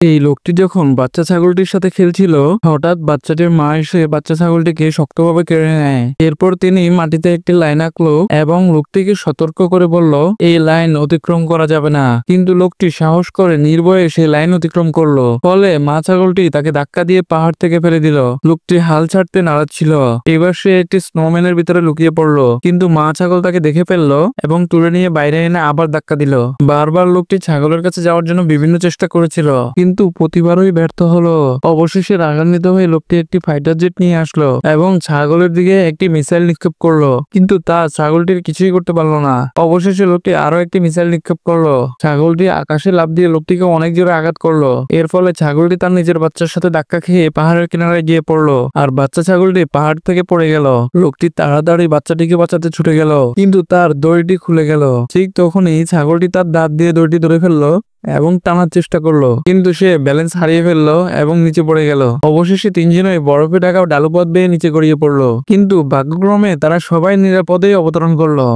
এই লোকটি যখন বাচ্চা ছাগলটির সাথে খেলছিল, হঠাৎ বাচ্চাটির মা এসে বাচ্চা ছাগলটিকে শক্তভাবে কেড়ে নেয়। এরপর তিনি মাটিতে একটি লাইন আঁকলো এবং লোকটিকে সতর্ক করে বলল, এই লাইন অতিক্রম করা যাবে না। কিন্তু লোকটি সাহস করে নির্ভয়ে সেই লাইন অতিক্রম করলো। ফলে মা ছাগলটি তাকে ধাক্কা দিয়ে পাহাড় থেকে ফেলে দিল। লোকটি হাল ছাড়তে নারাজ ছিল। এবার সে একটি স্নোম্যানের ভিতরে লুকিয়ে পড়লো, কিন্তু মা ছাগল তাকে দেখে ফেললো এবং তুলে নিয়ে বাইরে এনে আবার ধাক্কা দিল। বারবার লোকটি ছাগলের কাছে যাওয়ার জন্য বিভিন্ন চেষ্টা করেছিল, কিন্তু প্রতিবারই ব্যর্থ হলো। অবশেষে রাগান্বিত হয়ে লোকটি একটি ফাইটার জেট নিয়ে আসলো এবং ছাগলের দিকে একটি মিসাইল নিক্ষেপ করলো, কিন্তু তা ছাগলটির কিছুই করতে পারলো না। অবশেষে লোকটি আরো একটি মিসাইল নিক্ষেপ করলো। ছাগলটি আকাশে লাফ দিয়ে লোকটিকে অনেক জোরে আঘাত করলো। এর ফলে ছাগলটি তার নিজের বাচ্চার সাথে ধাক্কা খেয়ে পাহাড়ের কিনারে গিয়ে পড়লো, আর বাচ্চা ছাগলটি পাহাড় থেকে পড়ে গেল। লোকটি তাড়াতাড়ি বাচ্চাটিকে বাঁচাতে ছুটে গেল, কিন্তু তার দড়িটি খুলে গেল। ঠিক তখনই ছাগলটি তার দাঁত দিয়ে দড়িটি ধরে ফেললো এবং টানার চেষ্টা করলো, কিন্তু সে ব্যালেন্স হারিয়ে ফেললো এবং নিচে পড়ে গেল। অবশেষে তিনজনই বরফে ঢাকা ডালুপথ বেয়ে নিচে গড়িয়ে পড়লো, কিন্তু ভাগ্যক্রমে তারা সবাই নিরাপদে অবতরণ করলো।